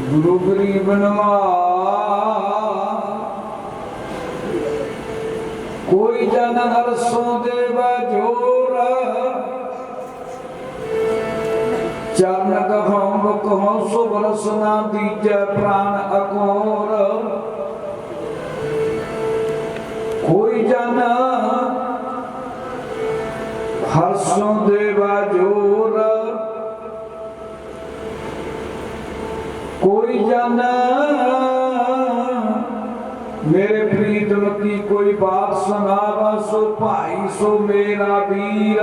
गुरु गरीब कोई जन हरसों देव जोर चरण कहो कहो सो बरसना दीजय प्राण अकोर कोई जन हरसों देव जोर कोई जन मेरे प्रीतम की कोई बात सुनावा सो भाई सो मेरा वीर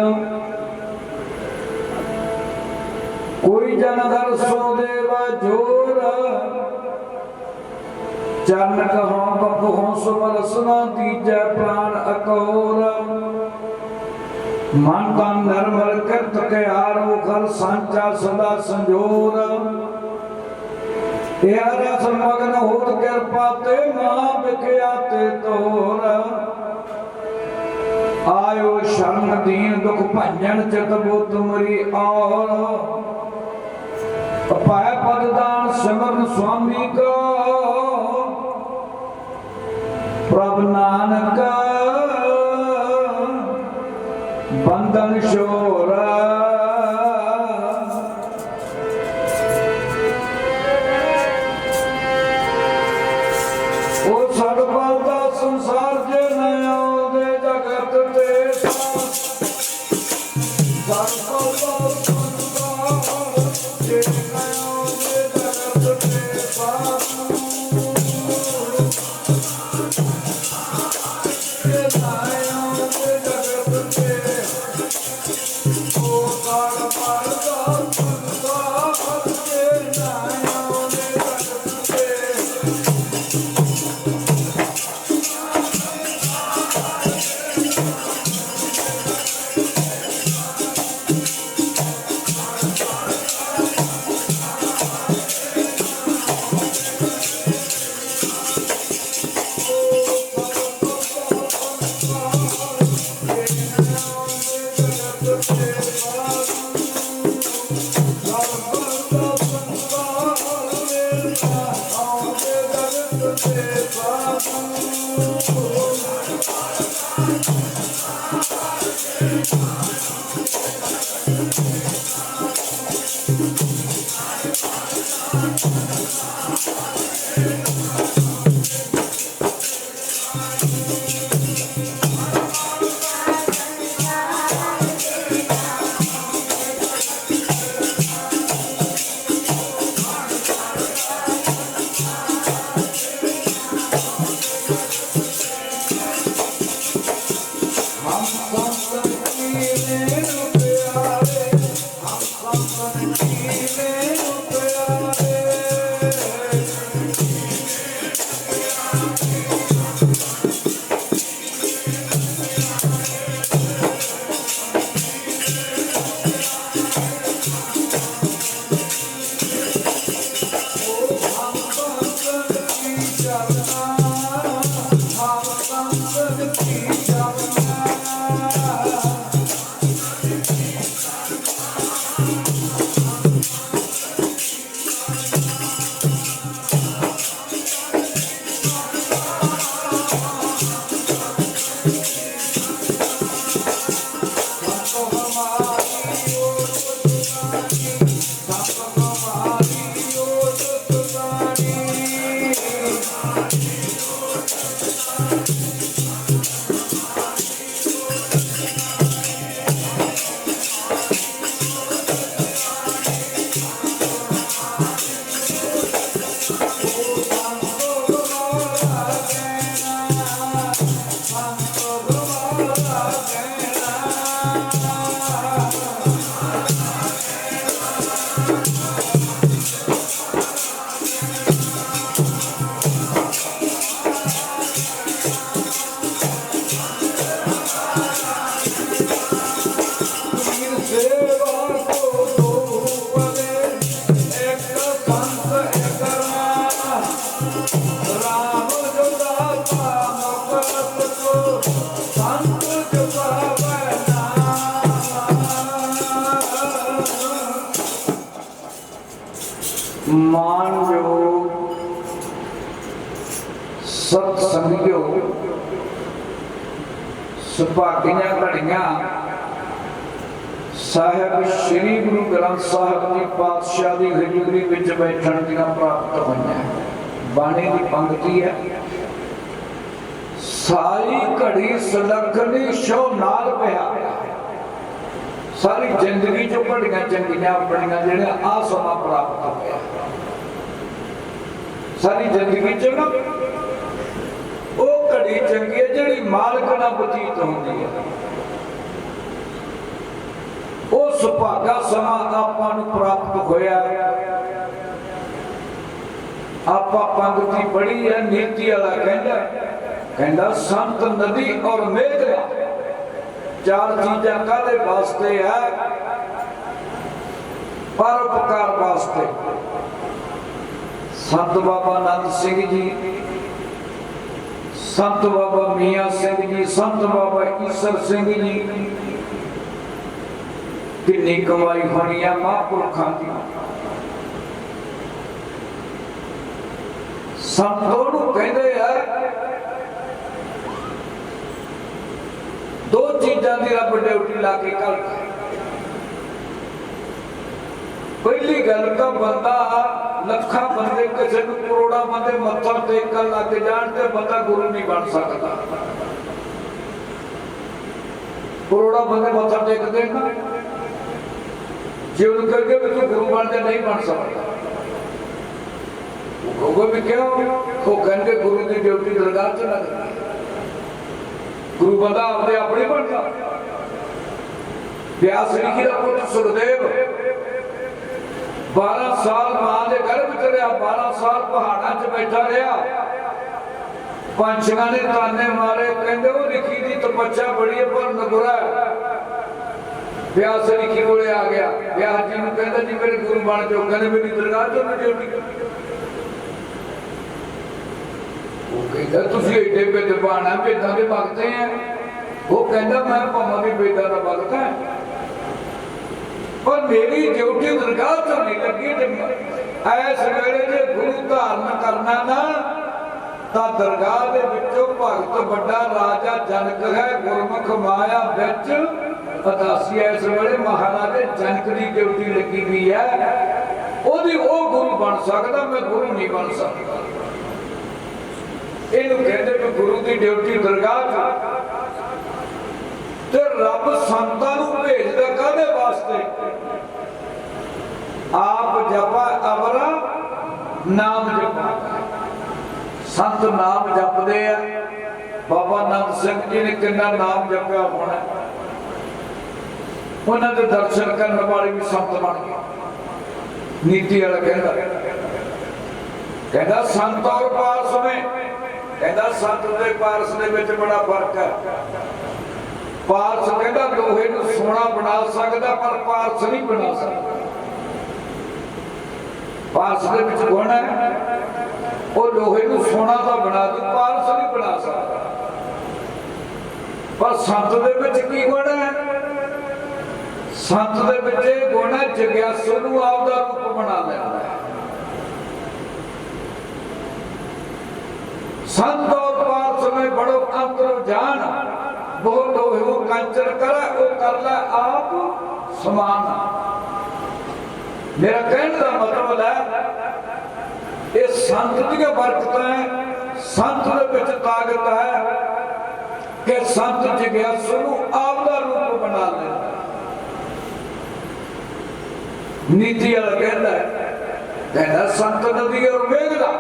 कोई जन घर सो देवा जोर चरण कहो बपहो सो बरसना दीजय प्राण अकोर मन तन निर्मल करत के आरो घर सांचा सदा संजोर यारा समगन होत कृपा ते मां बिख्याते तोर आयो शरण दीन दुख भंजन चित बो तुमरी और पाए पद दान सिमरन स्वामी को प्रभ नानक बंधन शोर संसार जे नया दे जगत ते मानयोग सत्संगियो सुभागियां घड़ियां साहिब श्री गुरु ग्रंथ साहिब की पातशाह की हजूरी विच बैठण दियां प्राप्त होईयां। बाणी की पंक्ति है, सारी घड़ी सलखनी शो नाल पिया। सारी जिंदगी चो घड़ियां चंगियां अपनियां जिहड़ियां आ समा प्राप्त होया। सारी जिंदगी च ना वो घड़ी चंगी है जिहड़ी मालक नाल बतीत होंदी है। वो सुभागा समा आपां नूं प्राप्त होया। आपा पंक्ति पढ़ी है, नीति वाला कहंदा संत नदी और मेघला चार चीजां काहदे वास्ते है? परोपकार वास्ते। संत बाबा नंद सिंह जी, संत बाबा मियां सिंह जी, संत बाबा ईसर सिंह जी, कितनी कमाई होनी है महापुरखों की। संतों नूं कहंदे है दो चीजां दी रब ड्यूटी ला के कर। पहली गल तो बंदा लखा बंदे किसी नूं करोड़ा बंदे मत्था टेकन लग जाण ते बंदा गुरु नहीं बन सकता। करोड़ा बंदे मत्था टेकदे ना, जे उन्हें कहे भी तू गुरु बन जा, नहीं बन सकता। वो भी क्यों? वो कहेंगे गुरु की ड्यूटी दरगाह च लगती। गुरु बंदा अपने अपने बनता। व्यास लिखी दा पुत्र सुखदेव 12 साल मां के गर्भ च रहा, 12 साल पहाड़ा च बैठा रहा। पंछियां ने ताने मारे, कहंदे वो लिखी दी तपस्या बड़ी है पर नगुरा है। व्यास लिखी कोले आ गया। व्यास जी नूं कहंदा जी मेरे गुरु बन जाओ। कहंदे मेरी दरगाह च ड्यूटी। तुसी एडे विद्वान है, वेदां दे भगत हैं। वो कहंदा मैं भावें भी वेदां दा भगत है पर मेरी ड्यूटी दरगाह तो नहीं लगी। ऐस वेले जे गुरु धारण करना ना तां दरगाह दे विचों भगत बड़ा राजा जनक है, गुरमुख माया विच अदासी। इस वेले महाराजे जनक की ड्यूटी लगी हुई है। ओदी ओ गुरु बन सकदा, मैं गुरु नहीं बन सकता। इहनूं कहंदे कि गुरु की ड्यूटी दरगाह ते रब संतां नूं भेजदा काहदे वास्ते? आप जपा अवरा नाम जपा। संत नाम जपदे आ। बाबा नंद सिंह जी ने कितना नाम जपया होना। उन्हां दे दर्शन करने वाले भी संत बन गए। नीति वाला कहंदा संत और पारस में, कहंदा संत ते पारस दे विच बड़ा फर्क है। पारस कहंदा लोहे नूं सोना बना सकदा पर पारस नहीं बना सकदा। पारस दे विच गुण है, वो लोहे नूं सोना तो बना दू, पारस नहीं बना सकदा। पर संत दे विच की गुण है? संत दे विच गुण है जग्यासु नूं आपदा रूप बना लैंदा है। संत और पारस में बड़ो अंतर जान। बहुत हो कंचन करे वो कर ले आप समान। मेरा कहने का मतलब है ये संत दी बरकत है। संत दे विच ताकत है कि संत जिग्यासु नूं आपदा रूप बना लेंदा। नीति वाला कहंदा संत नदी और मेघला।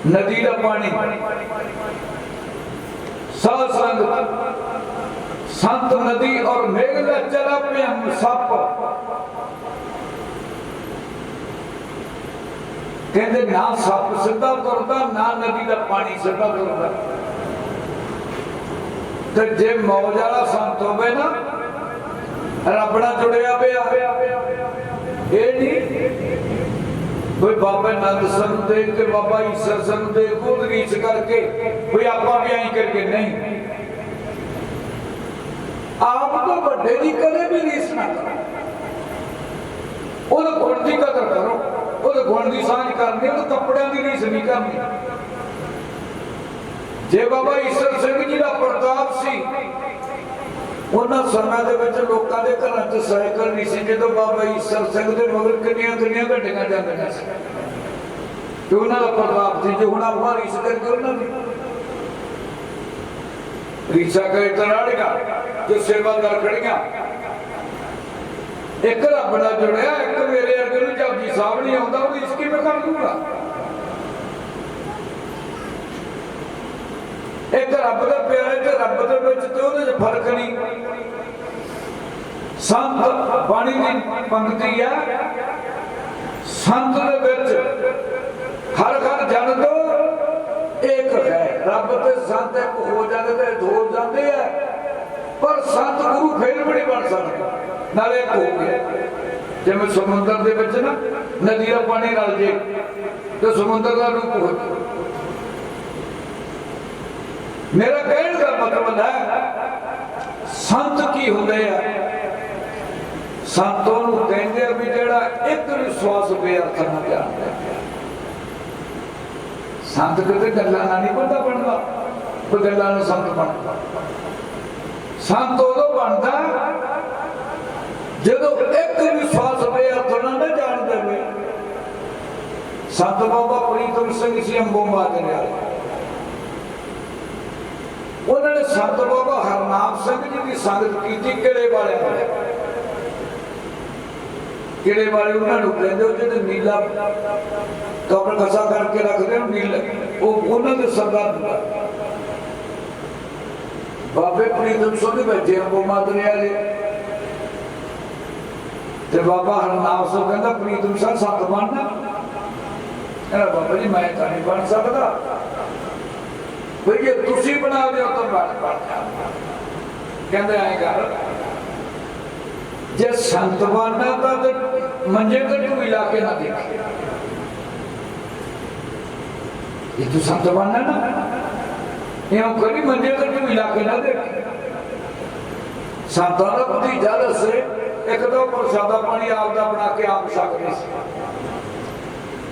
नदी का पानी सत्संग, संत नदी और मेघला चला पे हम सप। कहते ना सप सीधा तुरदा ना नदी का पानी सीधा तुरदा। तो जे मौज वाला संत होवे ना रब नाल जुड़िया पिया, ये नहीं कोई बाबा नंद सन देख के बाबा ईसर सन देख को रीच करके कोई आपा भी आई करके नहीं। आप तो बड़े की कदे भी रीस ना करो। की सांझ करनी तो कपड़िया की रीस नहीं करनी। जे बाबा ईसर सिंह जी का प्रताप सी उन्होंने समय के लोगों के घर च साइकिल नहीं सी, जो बाबा ईसर सिंह के मगर किनिया किनिया घटिया जांदियां सी कि उन्होंने प्रताप थी। जो हुण आपां रीस करके उन्होंने रीसा का तराड़िया जो सेवादार खड़िया एक रब नाल जुड़िया, एक मेरे अगे नूं जपजी साहब नहीं आउंदा वो रीस किवें कर दूंगा। एक रब का प्यारे ते रब दे विच ते उहदे च फर्क नहीं। संत बाणी दी पंक्ति है, संत दे विच हर घर जन दो एक है। रब ते संत एक हो जाते ते दो जाते हैं, पर संत गुरु फिर भी नहीं बन सकते। नाले एक हो गया जिवें समुद्र दे विच ना नदी का पानी रल जे तो समुद्र का रूप हो जाए। मेरा कहने का मतलब है संत की होंदे आ, संतों नूं कहंदे भी जिहड़ा एक विश्वास बेअर्थ ना जानदा। संत किते गल्लां नाल नहीं बंदा बनदा, कोई गल्लां नाल संत बनदा। संत उदों बनदा जदों एक विश्वास बेअर्थ ना जानदे वे। संत बाबा प्रीतम सिंह सी अंबों माजरे वाले, उन्होंने संत बाबा हरनाम सिंह जी की संगत की किले वाले। किले वाले उन्होंने कहते जो नीला कपड़ कसा करके रखते हो नीला वो उन्होंने सरदार बाबे प्रीतम सिंह बैठे अंबो माजरे वाले ते बाबा हरनाम सिंह कहता प्रीतम सिंह संत बनना। कहना बाबा जी मैं तो नहीं बन सकता, भैया तुसी बना दो तो बन कहते आए कर जे संत बनना तो मंजे ते ढूई ला के ना देखे। ये तो संत बनना ना यूं करी मंजे ते ढूई ला के ना देखे। संतां दा भतीजा दसे एक दो प्रसादा पानी आपदा बना के आप सकते सी।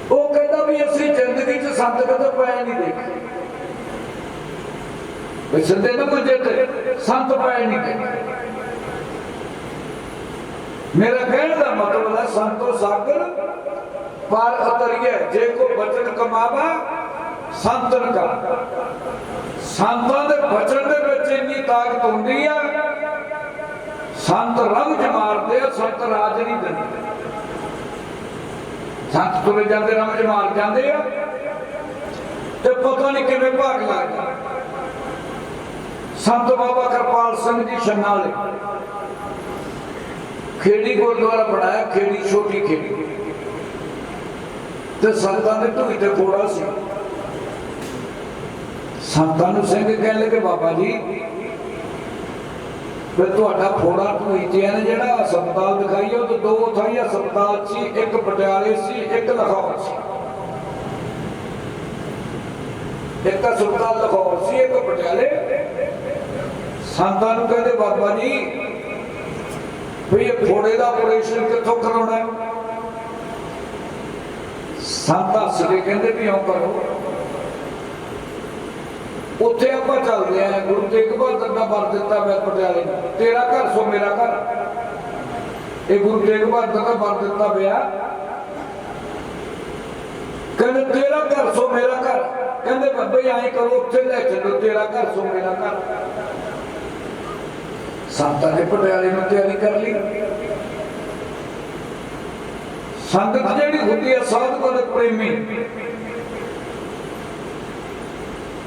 वो कहता भी असीं जिंदगी च संत कदे पाया नहीं देखे, सिद्धे न मंजे ते संत पाए नहीं देखे। मेरा कहने का मतलब है संतो सागर पार उतरिए जे को बचन कमावा संतन का। संतां दे बचन दे विच इन्नी ताकत हुंदी है, संत रंग मारते संत राज नहीं देंदे। संत तुरे जाते रंग मार जाते हैं ते पता नहीं किवें भाग लगदा। संत बाबा कृपाल सिंह जी छन्नाले खेड़ी गुरुद्वारा बनाया, खेड़ी छोटी खेड़ी ते संतां दे ढूई ते घोड़ा सी। संतां नूं सिंह कहण लगे बाबा जी फिर तुहाडा फोड़ा ढूई ते है जिहड़ा हस्पताल दिखाई तो दो थाई हस्पताल सी, एक पटियाले सी एक लाहौर सी। एक हस्पताल लाहौर सी एक पटियाले। संतां नूं कहंदे बाबा जी भी ये फोड़े का ऑपरेशन कितों कराना है। संत हस के कहते भी आओ करो। उत्थे आपां चलदे हैं गुरु तेग बहादुर दा वर दिता मैं पटियाले तेरा घर सो मेरा घर। ये गुरु तेग बहादुर दा वर दिता पिया कहते तेरा घर सो मेरा घर। कहते बाबे आए करो उत्थे ले चलो तेरा घर सो मेरा घर। संतां ने पटियाले में तैयारी कर ली। संगत जिहड़ी हुंदी है साधु दे प्रेमी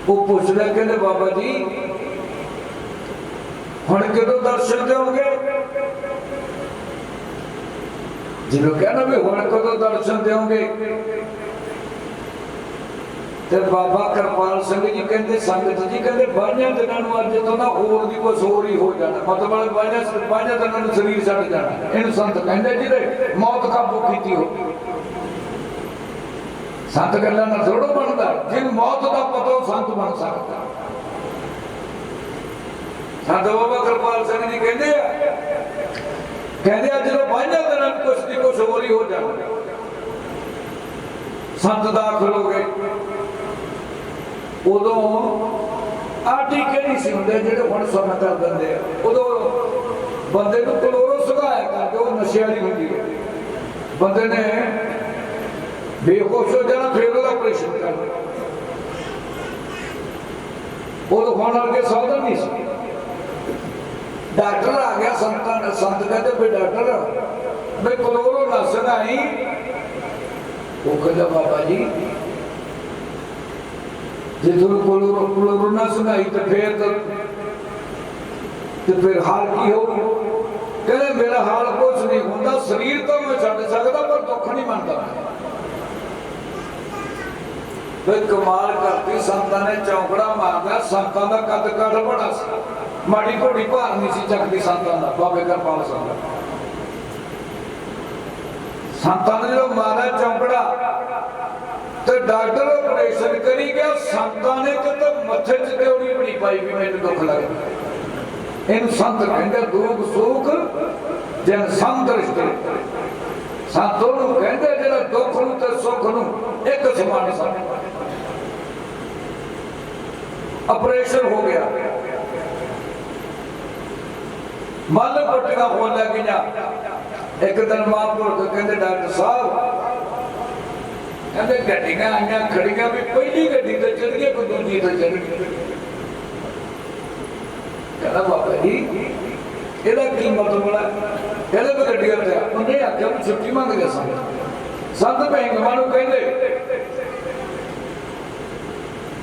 वो पूछदा कहंदे बाबा जी हुण कदों दर्शन दोगे। जिन्हों कहना भी हुण कदों दर्शन दोगे ते बाबा कृपाल सिंह जी कहते संगत जी कहते 22 दिनों अज तो ना होर दी कुछ होर ही हो जाना। मतलब 22 दिनों शरीर छड़ जाना। इन संत कहते जिहदे मौत काबू कीती हो। संत गल्लां नाल थोड़ो बनदा, जिन मौत का पता संत बन सकता। संत बाबा कृपाल सिंह जी कहते अज तो 22 दिनों कुछ दी कुछ होर ही हो जाना। संत दाखिल हो गए। उदों आ टीके नहीं सी हुंदे जिहड़े हुण सुन्न कर दिंदे आ। उदों बंदे नूं क्लोरो सुगाया करदे, वो नशे वाली हुंदी है। बंदे ने बेहोश हो जाना, फिर उसका ऑपरेशन करना। उदों हुण वर्गे साधन नहीं सी। डॉक्टर आ गया, संत कहते भी डॉक्टर भाई क्लोरो ना सुगाई। वो कहता बाबा जी जे तुम क्लोरो ना सुनाई तो फिर हाल की होगी? कहते मेरा हाल कुछ नहीं होता, शरीर तो मैं छड़ सकता पर दुख नहीं मनता। फिर कमाल करती, संतां ने चौंकड़ा मारना। संतां दा कद काठ बड़ा सी, माड़ी घोड़ी भार नहीं सी चकदी संतां दा। बाबे कृपाल संत संतां ने जो मारा चौंकड़ा तो डॉक्टर ऑपरेशन करी गया। संतां ने किते मथे च त्योड़ी बड़ी पाई भी मैनूं दुख लगदा। इन संत कहंदे दुख सुख जिन संत रिश्ते। संत नूं कहंदे जिहड़ा दुख नूं ते सुख नूं एक समान समझदा। ऑपरेशन हो गया, मल पट्टियां होण लग गईयां। एक दिन महापुरख कहंदे डॉक्टर साहब कहते गड्डियां आईयां खड़ियां भी पहली गड्डी तो चढ़ गए, कोई दूजी तो चढ़ गई। कहना बाबा जी ਇਹਦਾ ਕੀ ਮਤਲਬ ਹੈ? ਇਹਦੇ ਵੀ ਗੱਡੀਆਂ ਤੇ ਉਹਨੇ ਆਖਿਆ ਵੀ ਛੁੱਟੀ ਮੰਗਦੇ ਸਨ। ਸੰਤ ਭੇਂਗਵਾਂ ਨੂੰ ਕਹਿੰਦੇ,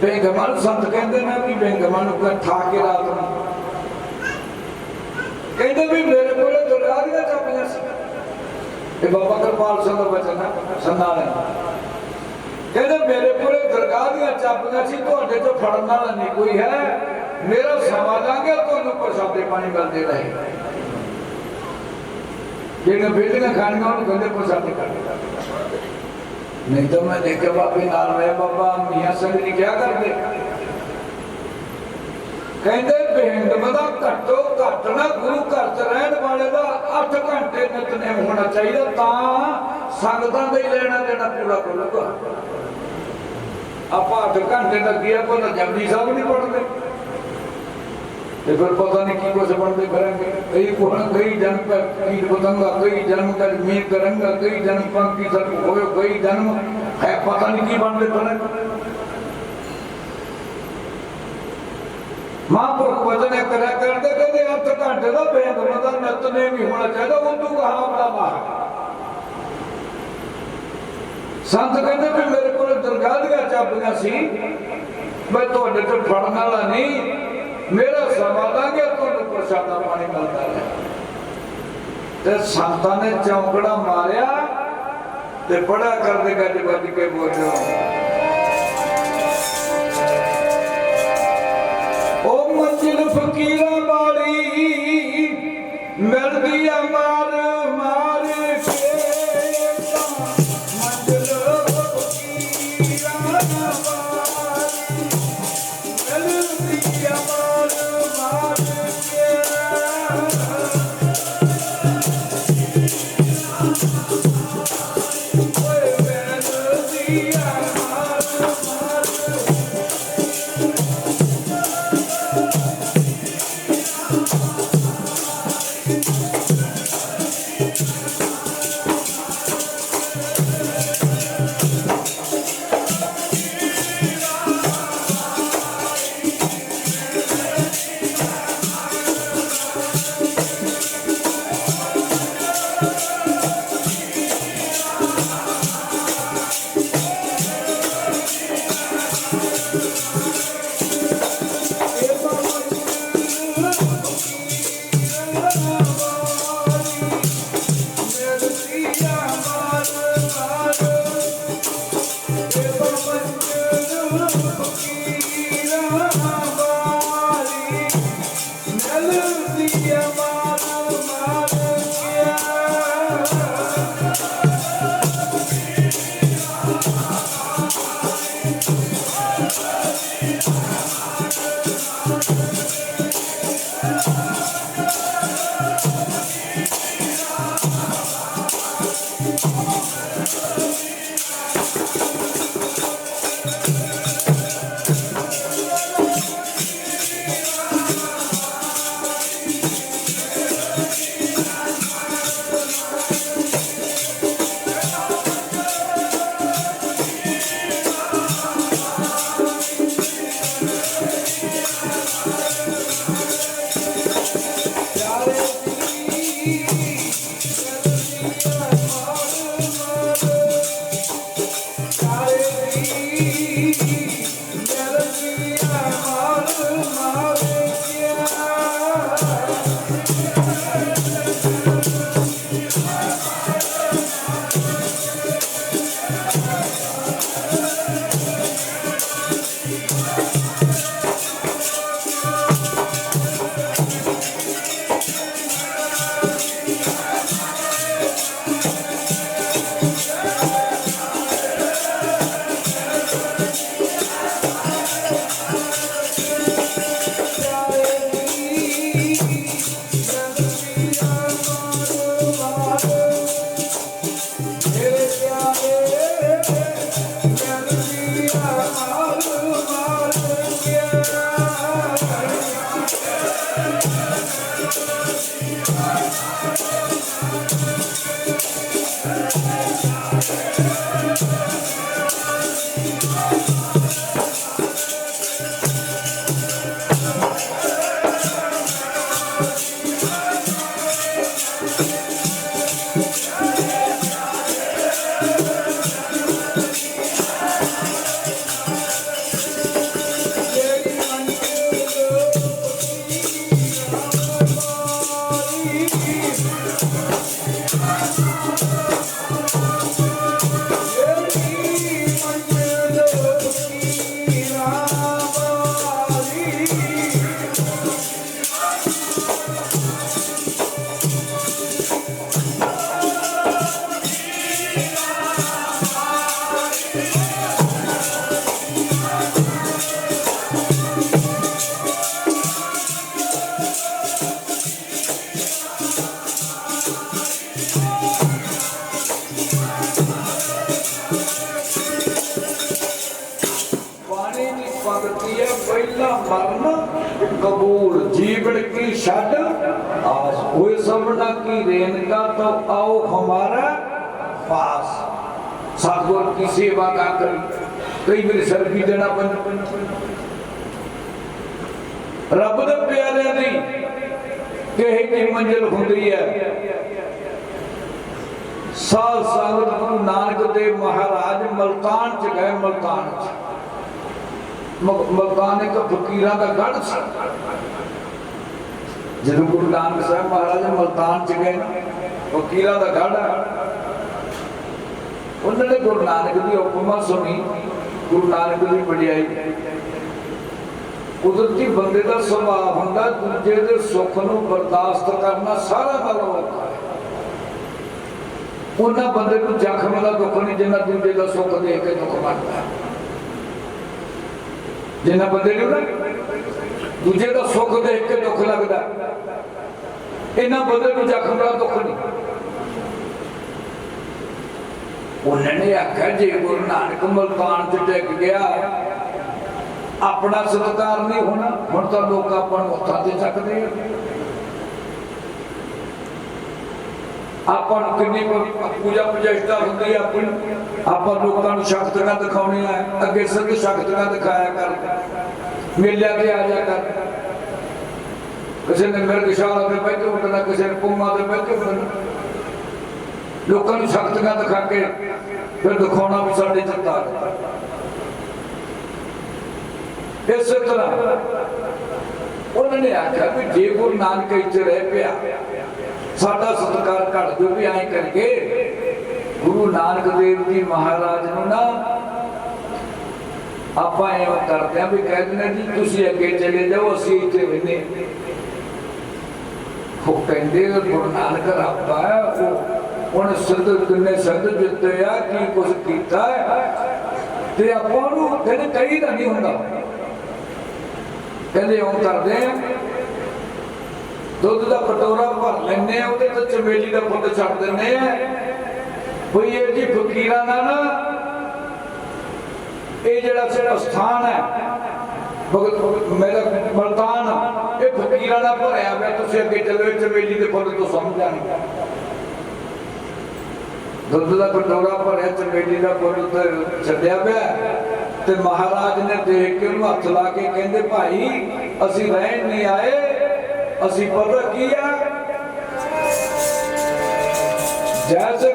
ਭੇਂਗਵਾਂ ਨੂੰ ਸੰਤ ਕਹਿੰਦੇ ਨਾ ਵੀ ਭੇਂਗਵਾਂ ਨੂੰ ਠਾ ਕੇ ਰਾਤ ਨੂੰ ਕਹਿੰਦੇ ਵੀ ਮੇਰੇ ਕੋਲੇ ਦਰਗਾਹ ਦੀਆਂ ਚਾਬੀਆਂ ਸੀ। ਇਹ ਬਾਬਾ ਕਿਰਪਾਲ ਸਿੰਘ ਦਾ ਵਚਨ ਹੈ ਸੰਨਾਲੇ। कहते मेरे को दरगाह दियां चाबियां सी, तुहाडे चों फड़न वाला नहीं कोई है। मेरा समा लांगे तुहानूं प्रसादे पानी मिलदे रहे। जिहड़े बेलियां खाणियां उहनूं कहंदे प्रसादे खाणे। नहीं तो मैं देखे बाबे नाल रहे बाबा मियां सिंह जी क्या करदे, कहंदे पिंड दा घट्टो घट्ट ना गुरु घर च रहण वाले दा 8 घंटे नितनेम होना चाहिए, तां संगतां दे लेना देना पूरा करूगा। आप 8 घंटे लगे को जपजी साहब नहीं पढ़ते तो फिर पता नहीं की कुछ पढ़ते करेंगे। कई जन्म कीट पतंगा, कई जन्म कर मैं करूंगा, कई जन्म पंक्ति सब हो, कई जन्म है पता नहीं की बनते करेंगे। महापुरुष वचन करा करते कहते 8 घंटे का बेदमदा नितनेम ही होना चाहिए। उर्दू का बड़ा संत कहते भी मेरे को दरगाह दियां चाबियां सी, मैं तुहाडे तो फड़न वाला नहीं, मेरा समा लांगे तुहानूं प्रसादा पानी मिलदा है। ते संतां ने चौंकड़ा मारिया ते बड़ा करदे गज बज के बोलियो, ओ मंजिल फकीरां वाली मिलदी आ मार मार के। कबूल जीवन की छड आस हुए सबना की रेनका तो आओ हमारा पास। सतगुर की सेवा का करी कई बार सर भी देना रब दे प्यारे दी कहे की मंजिल हुंदी है। साल संगत गुरु नानक देव महाराज मुल्तान च गए। मुल्तान एक फकीरां दा गढ़ सी। जदों गुरु नानक साहब महाराज मुल्तान च गए फकीरां दा गढ़ उन्होंने गुरु नानक की उपमा सुनी। गुरु नानक की वडियाई कुदरती बंदे का सुभाव हुंदा दूजे दे सुख नूं बर्दाश्त करना सारा नालों औखा है। उन्हां बंदे को जख्म का दुख नहीं जिन्ना दूजे का सुख देख के दुख बनता है। जिन्ना बंदे नूं ना दूजे का सुख देख के दुख लगता इन्हां बंदे को जख्म का दुख नहीं। उन्होंने आख्या जे गुरु नानक मुल्तान च टिक गया अपना सत्कार नहीं होना। हुण तां लोग आपां नूं हत्थां ते चकदे आपां नूं किन्नी पूजा प्रतिष्ठा हुंदी है अपनी आपां लोकां नूं शक्तियां दिखाउणियां है। अगे सिद्ध शक्तियां दिखाया कर मेलिਆਂ ते आ जा कर। किसी ने मिर्गशाला ते बैठे उठना किसी ने पुम्मा ते बैठे उठना लोकां नूं शक्तियां दिखा के फिर दिखाउणा भी साडे चित्ता इस तरह उन्होंने आख्या भी जे गुरु नानक इत्थे रह पिया साडा सत्कार घट जो भी आए करके गुरु नानक देव जी महाराज नूं ना आपां इवें करदे भी कह दिंदे जी तुसीं अगे चले जाओ असीं इत्थे बहिने। वो कहंदे गुरु नानक रब है उन्हें सिद्ध किन्ने सिद्ध दिते आ की कुछ कीता है ते आपां नूं कहंदे कई दा नहीं हुंदा। कहते ओं करते हैं दुध का कटोरा भर लेने उहदे ते चमेली का फुल छड्ड दिंदे आ भई ये जी फकीरां दा ना ये जिहड़ा सिर्फ स्थान है मेरा मुल्तान ये फकीरां दा भरिया पिया। तुसीं अगे चलो चमेली के फुल तो समझ आनी दुध का कटोरा भरिया चमेली का फुल तो छड्डिया पिया ते महाराज ने देख के उन्हें हथ ला के कहते भाई असी रहन नहीं आए असी पता की है जैसे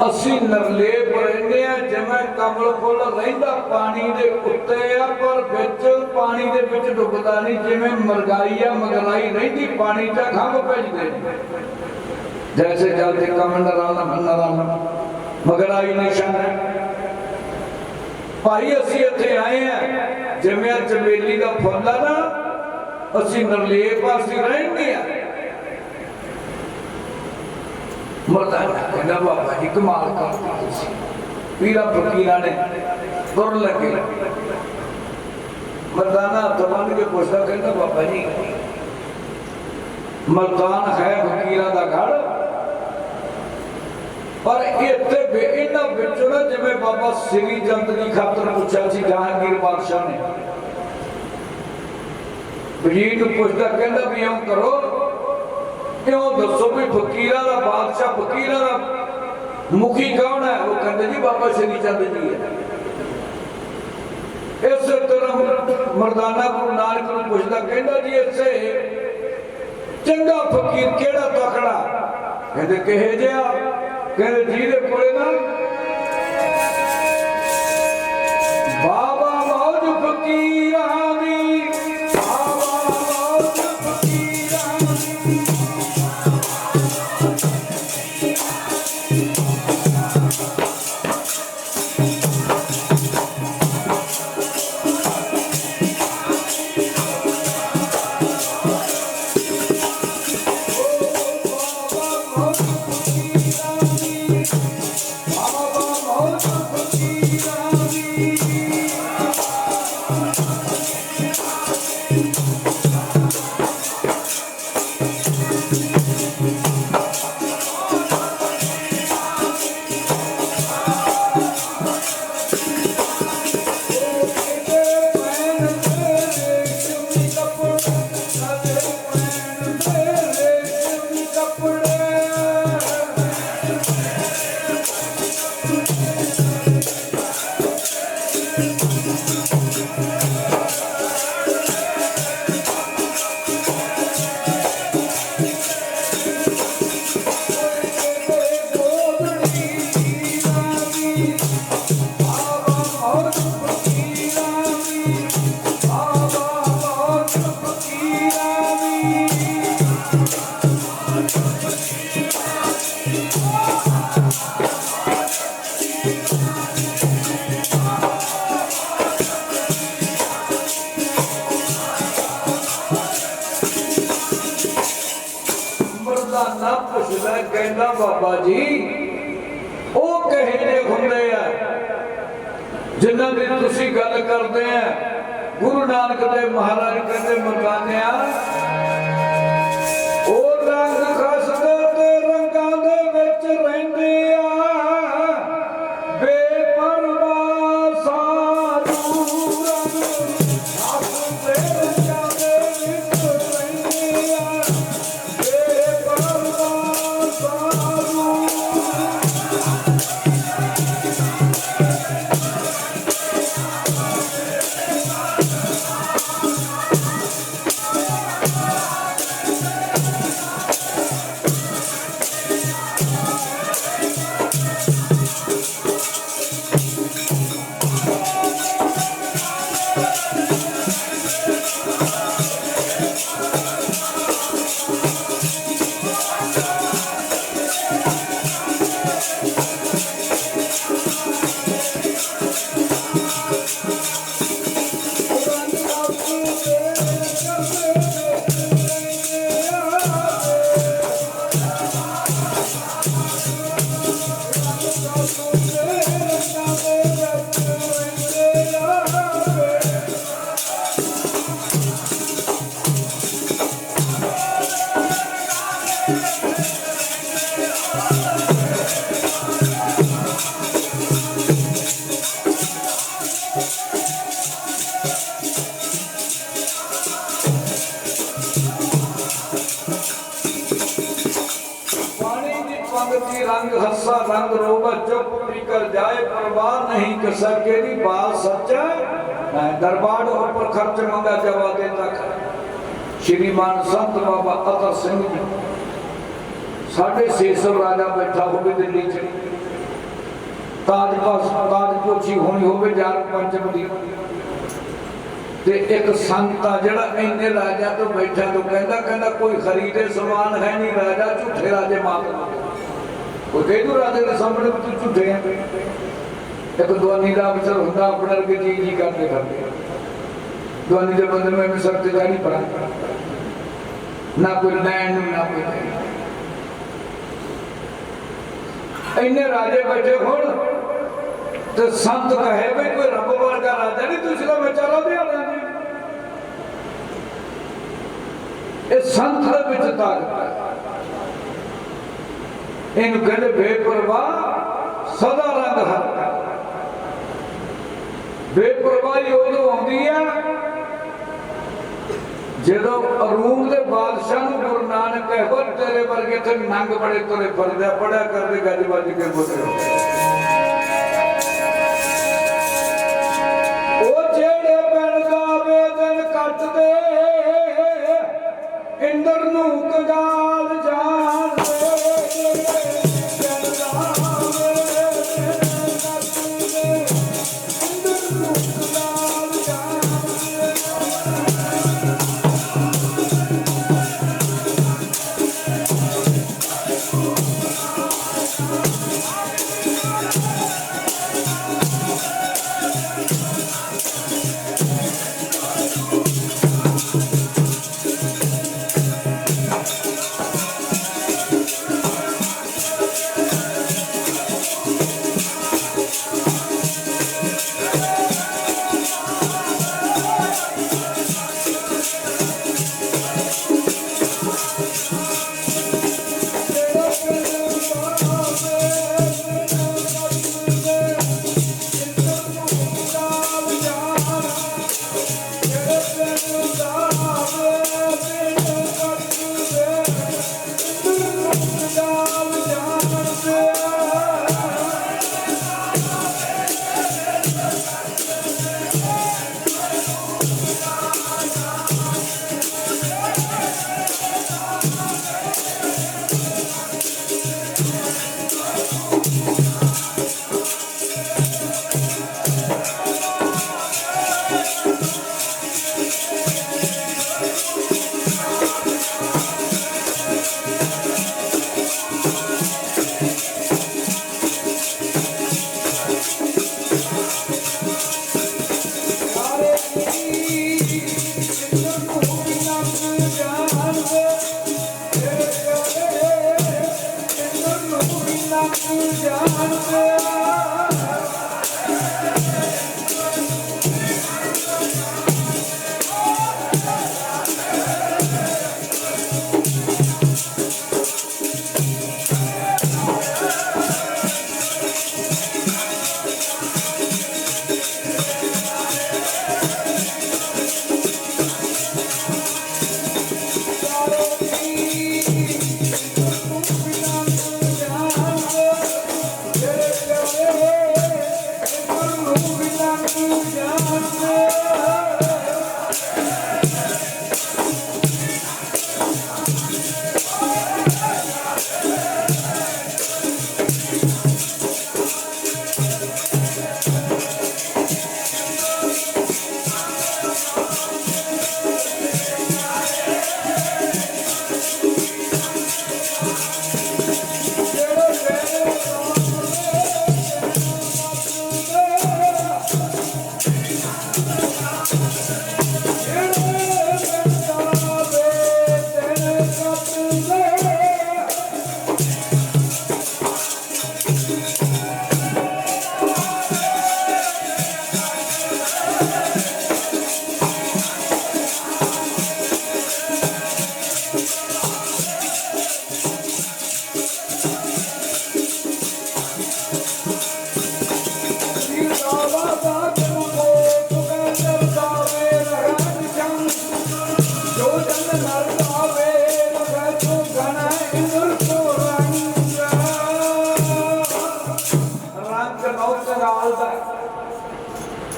ਅਸੀਂ ਨਰਲੇਪ ਰਹਿੰਦੇ ਆ ਜਿਵੇਂ ਕਮਲ ਫੁੱਲ ਰਹਿੰਦਾ ਪਾਣੀ ਦੇ ਉੱਤੇ ਆ ਪਰ ਵਿੱਚ ਪਾਣੀ ਦੇ ਵਿੱਚ ਡੁੱਬਦਾ ਨਹੀਂ ਜਿਵੇਂ ਮਰਗਾਈ ਆ ਮਗਰਾਈ ਰਹਿੰਦੀ ਪਾਣੀ ਚ ਖੰਭ ਭਜਦੇ ਜੈਸੇ ਜਲ ਦੇ ਕਮਲ ਨਰਾਲਾ ਮਗਰਾਈ ਨਿਸ਼ਾਨ ਭਾਈ ਅਸੀਂ ਇੱਥੇ ਆਏ ਆ ਜਿਵੇਂ ਚਮੇਲੀ ਦਾ ਫੁੱਲ ਆ ਨਾ ਅਸੀਂ ਨਰਲੇਪ ਅਸੀਂ ਰਹਿੰਦੇ ਆ मरदाना कहना बाबा जी कमाल करता पीरा फकीरा ने तुर लगे मरदाना हथ बन के पूछता कहता बाबा जी मरदान है फकीरा का गढ़ पर इतने इन्हां विचों ना जिवें बाबा श्री चंद की खातर पूछा सी जहांगीर बादशाह ने वजीर नूं पूछता कहता भी इउं करो क्यों दसो भी फकीरा का बादशाह फकीरा का मुखी कौन है वो कहते जी बाबा श्री चंद जी है इस तरह मरदाना गुरु नानक नूं पुछदा कहंदा जी इसे चंगा फकीर केड़ा तकड़ा कहते कहे जिहा कहते जी दे कोले ना बाबा मौज फकीरा दी कहना बाबा जी वो कहे जे हुंदे आ जिन्हां दी तुसीं गल करदे आ गुरु नानक देव महाराज कहते मरदानिया ओ रंग खसदे ते रंगां दे विच रहिंदे आ बेपरवाह साधु रंग खसदे रंगां दे विच रहिंदे आ की रंग हस्सा रंग रोबा चुप पीकर जाए परवाह नहीं किसा के दी बात सच्चा दरबार ऊपर खर्च मंगा जवा देता श्रीमान संत बाबा अतर सिंह जी 650 राजा बैठा होवे दिल्ली च ताजपोशी होनी होवे जार पंचम दी ते एक संत आ जिहड़ा इन्ने राजा तो बैठा तो कहंदा कोई खरीदे समान है नहीं राजा झूठे राजे मात कोई कह दू राजे के सामने तू झूठे हैं एक दवानी का अफसर होंदा अपने अगे जी करते दवानी के बंदे में सर ते नहीं पड़ा ना कोई लैंड ना कोई इन्ने राजे बैठे होण तो संत कहे भाई कोई रब वर्गा राजा नहीं तुझे तो बेचारा दिया संत दे विच ताकत इन कहते बेपरवाह सदा रंग हर बेपरवाही उदों आउंदी है जदों अरूम दे बादशाह नूं गुरु नानक कहे तेरे वर्गे ते नंग बड़े तुरे फिरदे पढ़िया करदे गज बज के बोले इंदर नू कगाल जान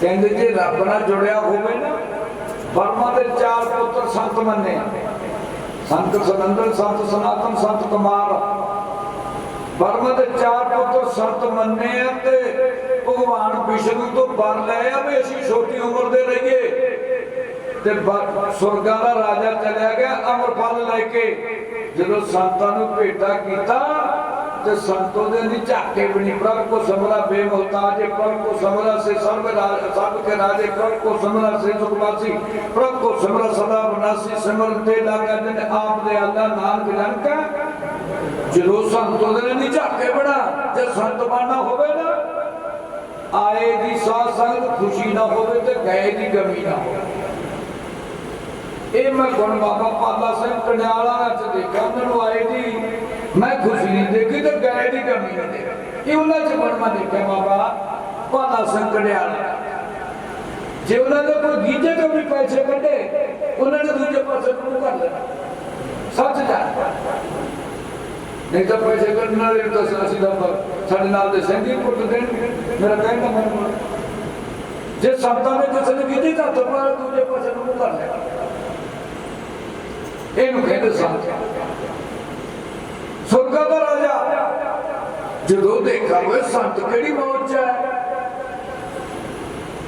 कहते जे रब नाल जुड़िया होवे ना, बर्मा दे 4 पुत्र संत मन्ने, संत सनंदन, संत सनातन, संत कुमार। बर्मा दे 4 पुत्र संत मन्ने ते भगवान विष्णु तो बर लिया भी असीं छोटी उम्र दे रहिए। ते सुरगां दा राजा चलिया गया अमरफल लैके। जदों संतां नूं भेटा कीता ते संतों दे नी झाके भी नहीं। प्रभु को समरा बेमुहताज, प्रभु को समरा से सर्व के राजे, प्रभु को समरा से सुखवासी, प्रभु को समरा सदा विनाशी, सिमरते लागा जिन आप दे अल्लाह नानक जन का। जदों संतों दे नी झाके बना, जे संत बनना होवे ना, आए दी साथ संग खुशी ना होवे ते गए दी गमी ना होवे। ये मैं गुण बाबा पाला सिंह कंडियाला च देखा, उन्होंने आए दी मैं खुशी नहीं देखी तो गए दी कमी नहीं देखी। ये उन्होंने च गुण मैं देखा बाबा पाला सिंह कंडियाला। जे उन्होंने कोई गीजे तो भी पैसे कटे, उन्होंने दूजे पासे शुरू कर लेना। सच जान नहीं तो पैसे कटने वाले तो सीधा साढ़े नाल दे संगी पुट देन। मेरा कहना मन जे संतां ने किसी ने गीजे का तो दूजे पासे शुरू कर लेना। इनू कहते संत। सुरगां दा राजा जदों देखा वो संत केड़ी मौज च है,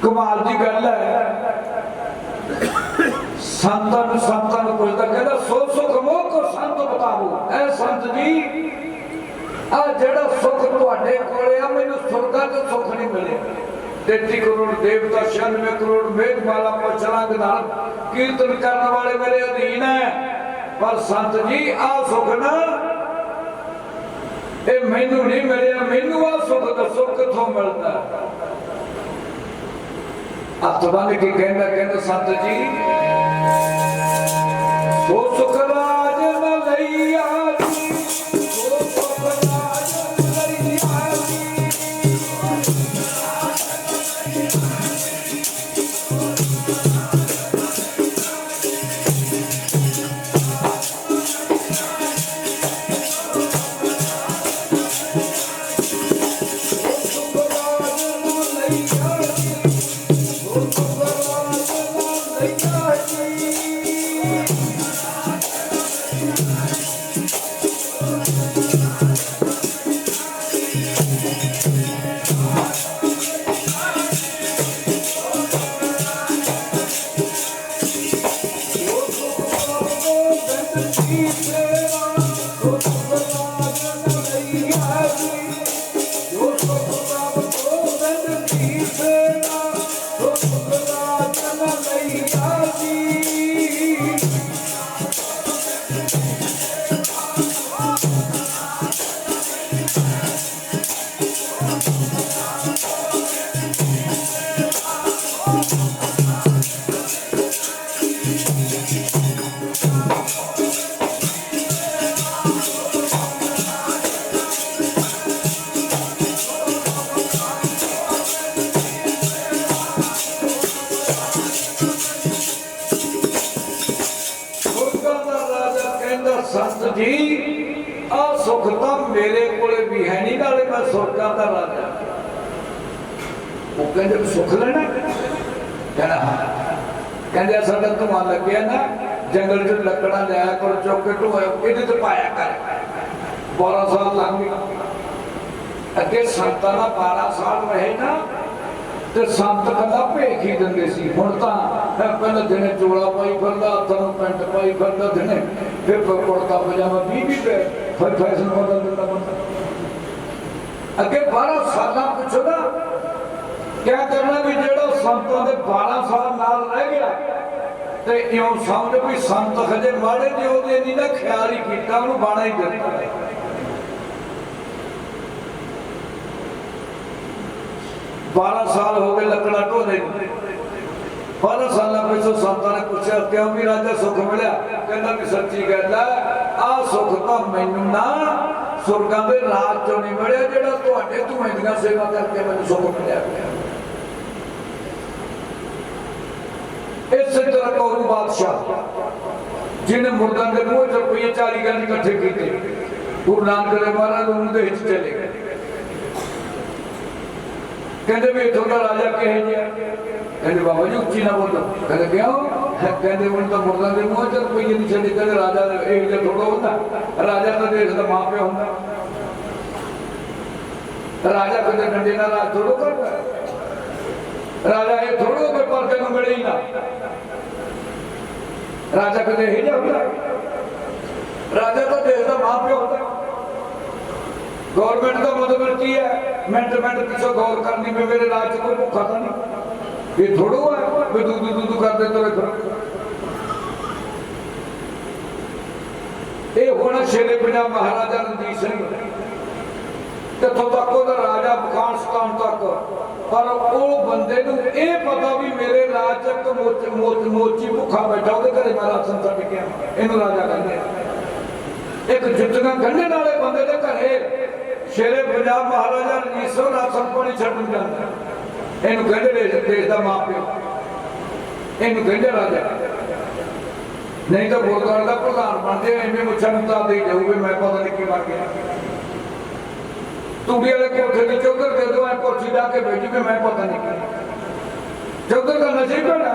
कमाल दी गल है। संतां नूं पुछदा कहंदा सो सुख मोह को संत बताओ। ऐ संत जी आ जेड़ा सुख तुहाडे कोले आ मैनूं सुरगां च सुख नहीं मिले। 33 करोड़ देवता 96 करोड़ मेघमाला पछलांग नाल कीर्तन करने वाले मेरे अधीन है। पर संत जी आ सुख ना ए मैनू नहीं मिले। मैनू आ सुख दसो किथों मिलता। हथ बन के कहंदा संत जी सो सुख राज न लईया जी, सो सुख राज न लईया जी। संत जी आ सुख तो मेरे कोले भी है नहीं, नाले मैं सुरगां दा राजा। वो कहंदे सुख लेना, कहना कहंदे साडा धुआं लग्या ना जंगल च लकड़ा लिया कर चुक के धुआं इहदे ते पाया कर। 12 साल लंघ गए। अगे संतां दा 12 साल रहे ना ते संत कदा भेख ही दिंदे सी। हुण तां पहले दिने चोला पाई फिरदा, हत्थां नूं पैंट पाई फिरदा, दिने फिर कुर्ता पजामा 20 पे फिर फैशन बदल दिंदा बंदा। अगे 12 साल पुछो ना क्या करना भी जेड़ा संतां दे 12 साल नाल रह गया ते इउं समझ भी संत हजे माड़े जे ओहदे नहीं ना ख्याल ही कीता, ओहनूं बाणा ही दित्ता। 12 साल हो गए लकड़ा ढोने। 12 साल पिछों संतां ने पूछा क्यों भी राजा सुख मिलिया? कहंदा भी सच्ची गल है आ सुख तो मैनू ना सुरगां दे राज चों नहीं मिलिया, जेड़ा तुहाडे धुएं दी सेवा करके मैनू सुख मिलिया। इस तरह कौरू बादशाह जिन्हें मुर्दां दे मूंह च रुपये 40 गज इकट्ठे कीते, गुरु नानक देव महाराज उन्हें चले गए। कहते भी थोड़ा राजा कहे जी कहते बाबा जी उच्ची ना बोलो कहते क्या हो कहते उन तो मुर्दा के मुंह च रुपये नहीं छे कहते राजा एक जो थोड़ा होता राजा तो देश का मां प्यो होता राजा कहते डंडे ना राज थोड़ो करता राजा ये थोड़ो कोई पर तेन मिले ही ना राजा कहते ही होता राजा तो देश का मां प्यो होता गवर्नमेंट का मतलब की है मिनट मिनट पिछो गौर करनी में मेरे राज कोई भूखा था नहीं ये थोड़ो है कोई दूधू दूधू कर दे तो ये होना शेरे पंजाब महाराजा रणजीत सिंह कितों तक ओदा राजा अफगानिस्तान तक पर वो बंदे नूं ये पता भी मेरे राज मोची भूखा बैठा वो घरे मैं राशन छड्ड के इनू राजा कहते एक जुत्तियां गंढे वाले बंदे दे घरे शेरे पंजाब महाराजा रणजीत सिंह राशन पानी छड्डण जांदा इनू कहंदे देश दा मां प्यो इनू कहंदे राजा नहीं तो गुरुद्वारे का प्रधान बनते इवें मुछां ता दे जाऊगे मैं पता नहीं की मर गया तूड़ी वाले कोठे की चौधर दे दो कुर्सी ला के बैठी में मैं पता नहीं की चौधर का नशा ही भैड़ा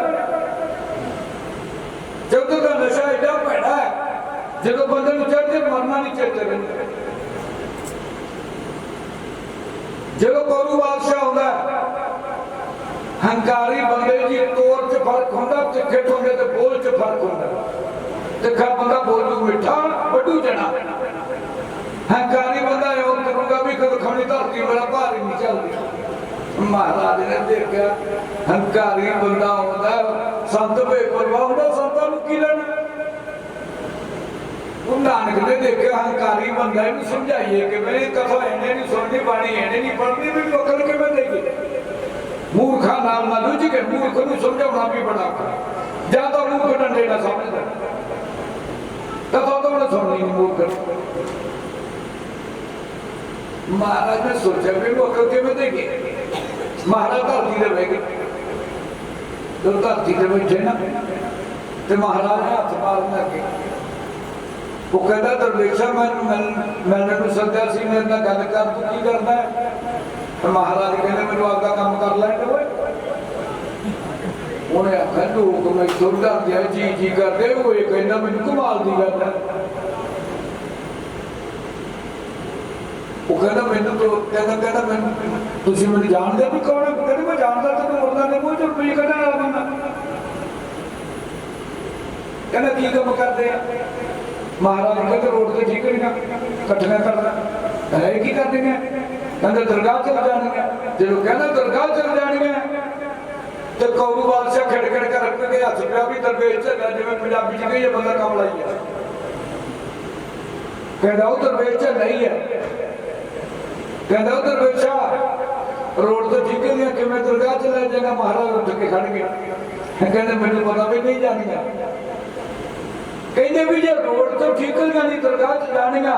चौधर का नशा एडा भैड़ा है जो बंदे नूं चढ़ के मरना नहीं चेते रहिंदा जो कौरू बादशाह होंदा हंकारी बंदे की तौर च फर्क होंदा तिखे होंदे ते बोल च फर्क होंदा तिखा बंदा बोलू मिठा बड़ू जना हंकारी बंदा है और करूंगा भी कद खड़ी धरती बड़ा भारी नहीं चलती महाराज ने देखा हंकारी बंदा होंदा संत बेपरवाह होंदा संतां नूं की लेना नानक ने देखा हंकारी बंदा इनू समझाइए कि मेरी कथा इन्हें नहीं सुननी पानी इन्हें नहीं पढ़नी भी वकल के मैं देखी मूर्खा नाल ना लुझ के मूर्ख नूं समझाउणा भी बड़ा ज्यादा मूर्ख डंडे ना समझदा कथा तो उन्हें सुननी नहीं मूर्ख महाराज ने सोचा भी वकल के मैं देखी महाराज धरती दे बैठ गए जब धरती दे बैठे ना तो महाराज ने हाथ मारने लगे वो कहता दरवेशा मैंने सद्या सी मेरे नाल गल कर तू की करना है तो महाराज कहते मैनू आपका काम कर लैंदे उन्हें आखिया लोग मैं सुनदा दिया जी जी करते वो ये कहना मैनू कमाल दी गल है वो कहना मैनू तो कहना मैनू तुसीं मैनू जानदे भी कौन है कहते मैं जानदा ते मुर्दा दे मूंह च रुपये कढण वाला बंदा कहना की काम करदे महाराज कहते रोड से ठीक नहीं कट्ठियां करना है की कर देंगे कहते दरगाह चल जाएंगे जो कहना दरगाह चल जाएंगे तो कौरू बादशाह खड़ खड़ कर रख के हथ पिया भी दरवेश चल जिवें पंजाबी च कही बंदा काम लाई है कहता वो दरवेश चल नहीं है कहता वो दरवेशा रोड तो ठीक नहीं कि मैं दरगाह चला जाएगा महाराज उठ के खड़ गए कहते मैंने पता भी नहीं जानिया कहते भी जो रोड तो ठीक नहीं दरगाह च जानिया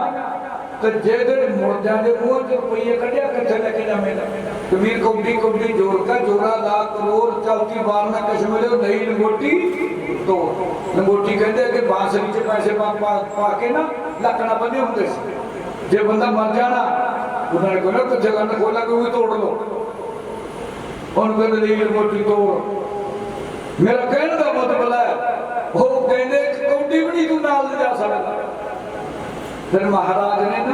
तो जे मुर्दों के मुंह च रुपये कढ़िया कितने लेके जाएगा कबीर कौडी कौडी जोर का जोरा लाख करोड़ चलती बार में किस मिले नई लंगोटी तो लंगोटी कहते कि बांसुरी च पैसे पा के ना लकड़ा बने होंगे जे बंदा मर जाना उन्होंने कहना कितने गंद खोला कि तोड़ लो उन्होंने नई लंगोटी तोड़ मेरा कहने का मतलब है वो कहते कौडी भी नहीं तू नाल ले जा सकता फिर महाराज ने ना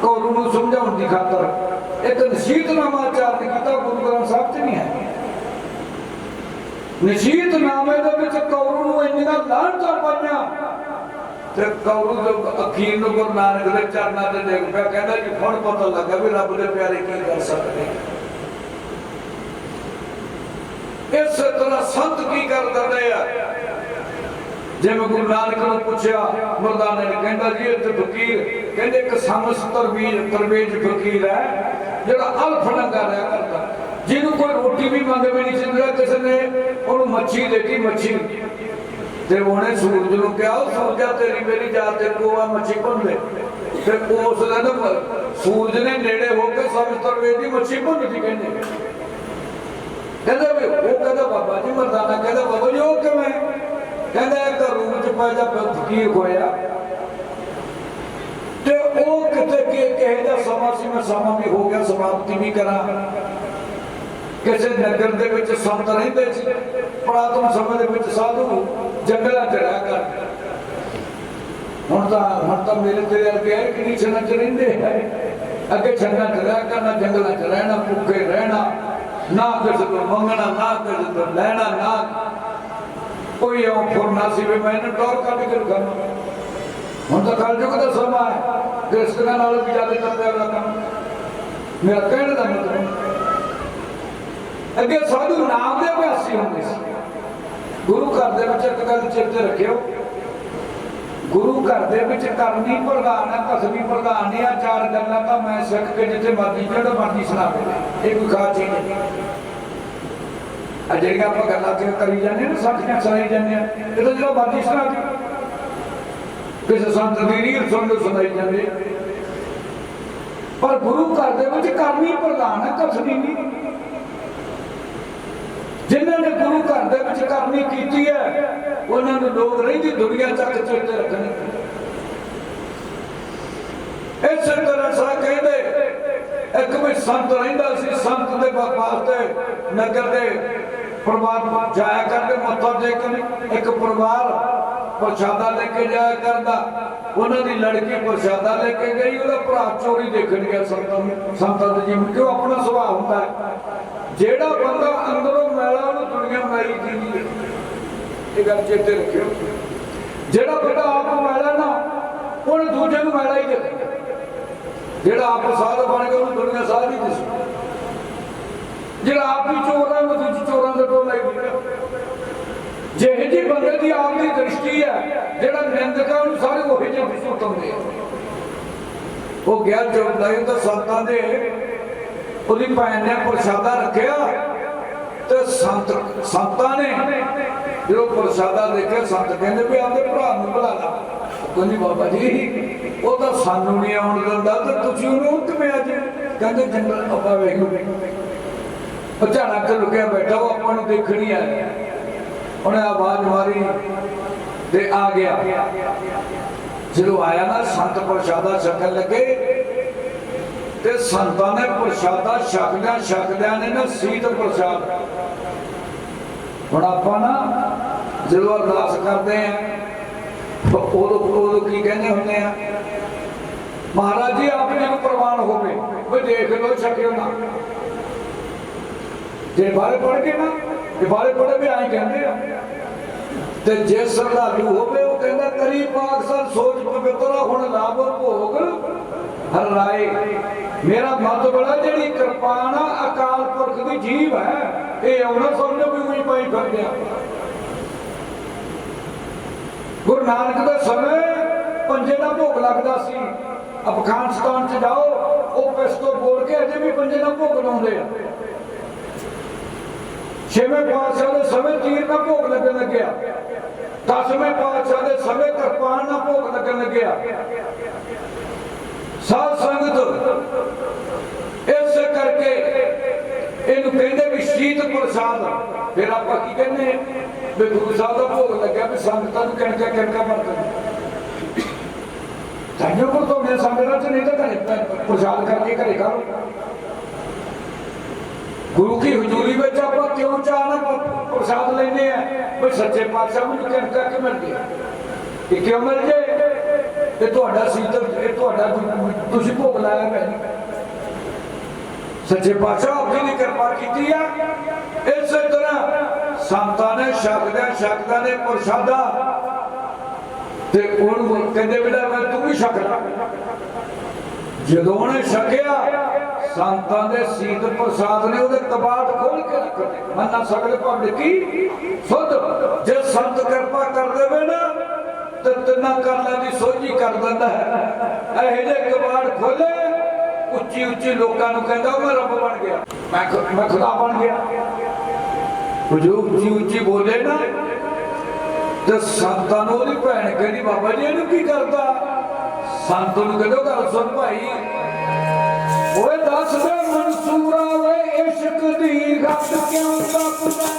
कौरू नूं समझाउण दी खातर एक नसीहतनामा उच्चारण कीता गुरु ग्रंथ साहिब च नहीं है नसीहतनामे दे विच कौरू नूं इन्नियां लाहणतां पाईयां ते कौरू दे अखीर नूं गुरु नानक दे चरनां ते डिग पिया कहंदा जी हुण पता लगा भी रब दे प्यारे की कर सकदे इस तरह संत की कर दिंदे आ जिवें गुरु नानक ने पूछा मुर्दाने ने कहंदा जी इत्थे फकीर कहंदे एक समस तरवेज फकीर है जिहड़ा अल्फ नंगा रहा करदा जिन्हों कोई रोटी भी मंगे भी नहीं चिंदा किसी ने उन्होंने मच्छी देखी मच्छी ते उन्हें सूरज नूं कहा सूरजा तेरी मेरी जात तेरे को आ मच्छी भुन ले ते उस दिन सूरज ने नेड़े होकर समस तरवेज की मच्छी भुन दी कहंदे कहंदा वी वो कहंदा बाबा जी मर्दाना कहंदा बाबा जी वो किवें कहंदा एक रूम च पैदा फकीर होया ते ओ किते के कहे दा समा सी मैं समा भी हो गया समाप्ति भी करा किसी नगर दे विच संत रहिंदे सी, पुरातन समय दे विच साधु जंगलां च रह कर हुण तां मेरे तेरे अगे है कि छन्ना च रहिंदे है। अगे छन्ना च रह करना, जंगलां च रहना, भुखे रहना, ना किसी को मंगना, ना किसी को लैना, ना कोई आउं फुरना सी भी मैं टोर कट के रखना। हुण तां कलयुग दा समा है, रिश्तेदारां नाल भी ज्यादा करदे वाला काम। मेरा कहने का मतलब अगे साधु नाम दे अभ्यासी होंदे सी। गुरु घर दे विच इक गल चेते रखियो, गुरु घर दे विच करनी प्रधान है, कसमी प्रधान नहीं। आ चार गल्लां तां मैं सिख के जिथे मर्जी जेड़ा मर्जी सुना दे, ये कोई खास चीज नहीं। आ जेड़ियां आपां गल्लां च करी जाने ना, साखियां सुनाई जाने, ये तां जेड़ा मर्जी सुना दे, किसी संत दी रील सुन लो सुनाई जांदे। पर गुरु घर दे विच करनी प्रधान है, कसमी नहीं। जिन्होंने गुरु घर दे विच करनी कीती है, उन्होंने लोग रही दुनिया तक चेते रखने। इस तरह सा कहते एक भी संत रहिंदा सी, संत दे वास्ते नगर दे परिवार जाया करके मत्था टेकन। एक परिवार प्रसादा लेके जाया करता, उन्होंने लड़की प्रसादा लेके गई, वह भरा चोरी देखन गया संतां दे जीवन। क्यों? अपना सुभाव होता है, जेड़ा बंदा अंदरों मैला उन्हें दुनिया मैली दी है। ये गल चेते रखियो, जेड़ा बंदा आप मैला ना उन्हें दूजे को मैला ही देखे, जेड़ा आप साध बन गया उन्हें दुनिया साध ही दिसे, जेड़ा आप ही चोर है वो दूजी चोरां दे टोला ही। जिहे जी बंदे की आपकी दृष्टि है, जेड़ा निंदक है उन्हें सारे वही जिहे सुटंदे। वो गया चौदाई तो संतां दे उहदी भैन ने प्रसादा रखिया, तो संतां ने जो प्रसादा देखिया, संत कहते भी आपके भरा नूं बुला ला। कहंदी बाबा जी वो तो सानू नहीं आउण दिंदा, तो तुसीं उहनूं किवें अज? कहंदे जंगल आपां वेख लो, झाड़ा च लुकिया बैठा, वो आपां नूं देखण ही आया। उन्हें आवाज मारी ते आ गया। जो आया ना, संत प्रसादा छकन लगे, ते संतां ने प्रसादा छकदियां ने ना सीत प्रसाद। हुण आपां ना जो अरदास करते हैं उदों की कहने होंगे हैं, महाराज जी आप जी को प्रवान होवे, वो देख लो छकियो ना। जे बारे पढ़ के ना, ये बारे पढ़े भी आई कहते हैं, ते जे श्रद्धालु होवे वो कहता करी पाक सर सोच पवित्र हुण लाभ भोग हर राय। मेरा मत बड़ा जेड़ी कृपाण अकाल पुरख की जीव है, ये आउणा समझो भी कोई पाई फिर गया। गुरु नानक के समय पंजे का भोग लगता सी, अफगानिस्तान च जाओ वो पिस्तौल बोल के अजे भी पंजे का भोग लाउंदे। छेवें पातशाह के समय तीर का भोग लगन लग्या, 10वें पातशाह के समय कृपाण का भोग लगन लग्या। साध संगत इस करके इनू कहते भी शीत प्रसाद। फिर आप की कहने भी गुरु साहब का भोग लग्या, भी संगतां नूं किणका किणका बरतन ताइयों को तो मैं संगतां च नहीं तो घरे प्रसाद करके घरे खाओ। गुरु की हजूरी में आप क्यों चाहना प्रसाद लेने हैं, भाई सच्चे पातशाह में किणका कि मिल गया, ये क्यों मिल जाए? ये तुहाडा शीतल, ये तुहाडा तुसीं भोग लाया मैं। सच्चे पातशाह आपकी ने कृपा की है। इस तरह संतां ने शकदा ने प्रसादा ते उहनूं कहंदे बेटा मैं तू भी छक ला। जदों उहने छकिया, संतां दे शीत प्रसाद ने उहदे कबाड़ खोल के रख दिते। मन्ना सगले भंड की सुध जे संत कृपा कर देवे ना तो तिना करना की सोझी कर दिंदा है। इहो जे कबाड़ खोले, उच्ची उच्ची लोगों को कहता मैं रब बन गया, मैं खुदा बन गया। जो उच्ची उच्ची बोले ना, तो संतां नूं ओहदी भैन कहदी बाबा जी इहनूं की करदा? संत नूं कहदो गल सुन भाई, ओए दस दे मंसूरा वे इश्क दी गल क्यों तपदा?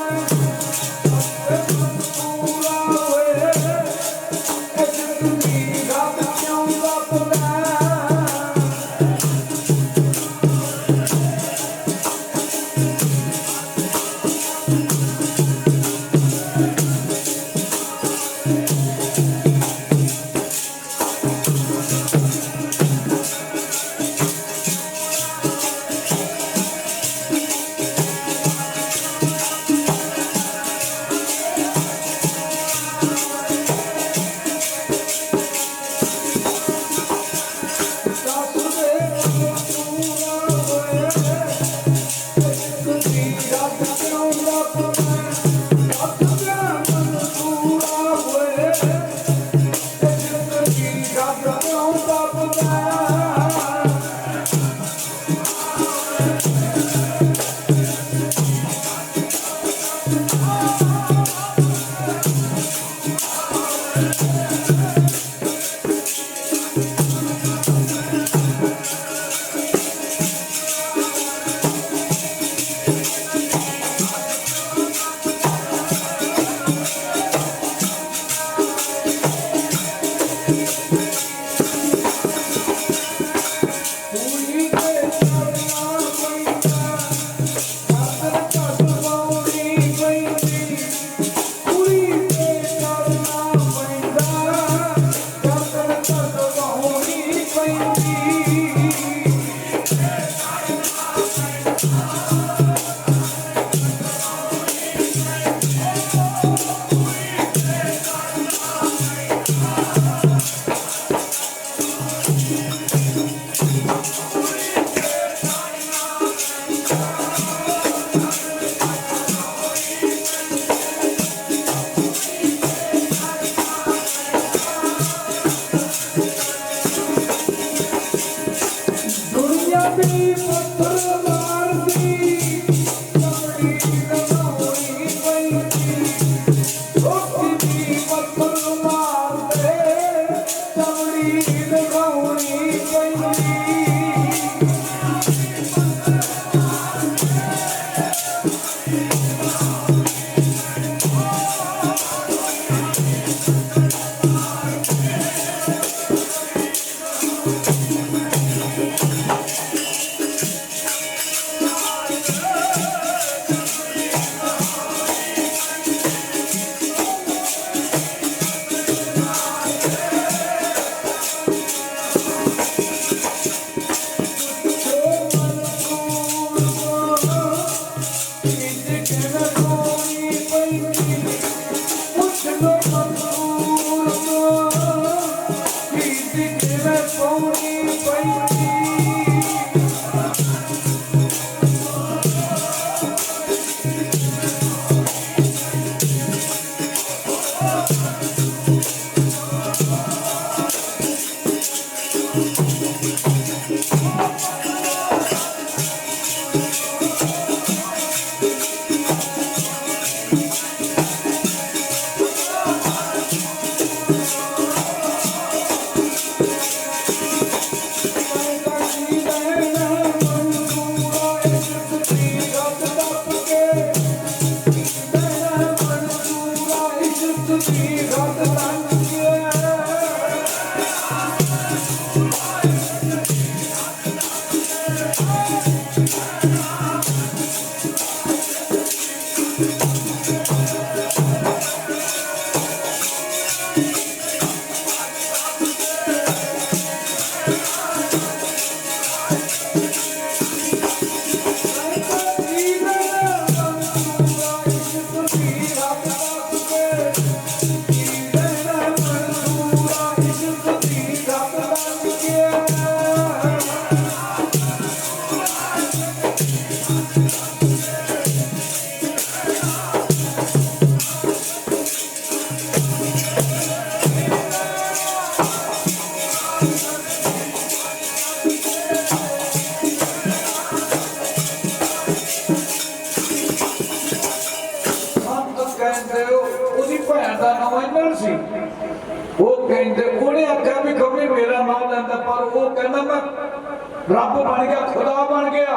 रब बन गया, खुदा बन गया।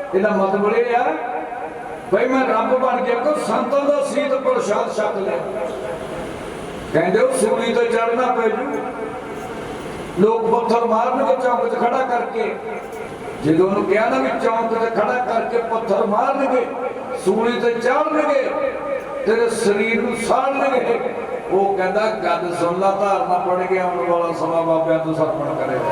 ਇਹਦਾ ਮਤਲਬ ਇਹ ਆ भाई मैं रब बन गया को संतों का सीत प्रसाद छक लिया। कहते सूली तो चढ़ना पे लोग पत्थर मारनगे चौक च खड़ा करके, जो कहा ना भी चौक च खड़ा करके पत्थर मारनगे, सूली ते चढ़नगे, तेरे शरीर को साड़नगे। वो कहता गल सुन ला, धारना पड़ गया आने वाला समा बाबे तो सरपण करेगा।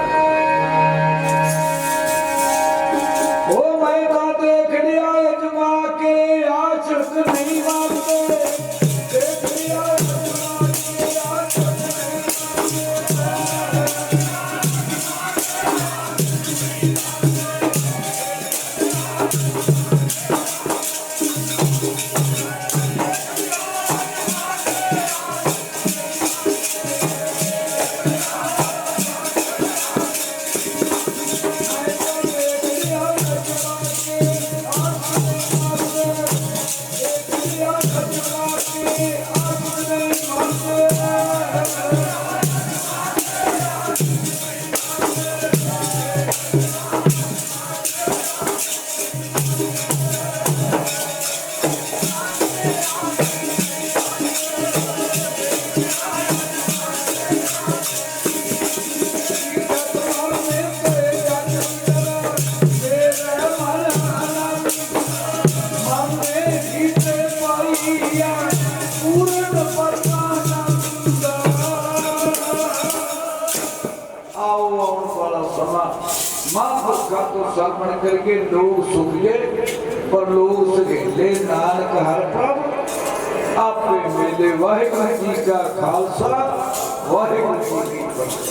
ओ मैं तो देख लिया अजमा के आशिक नहीं मानते, देख लिया अजमा के आशिक नहीं मानते। तो सरवण करके लोग सुखिए पर लोग सहेले नानक हर प्रभ आपे मेले। वाहिगुरू जी का खालसा वाहिगुरू जी की फतेह।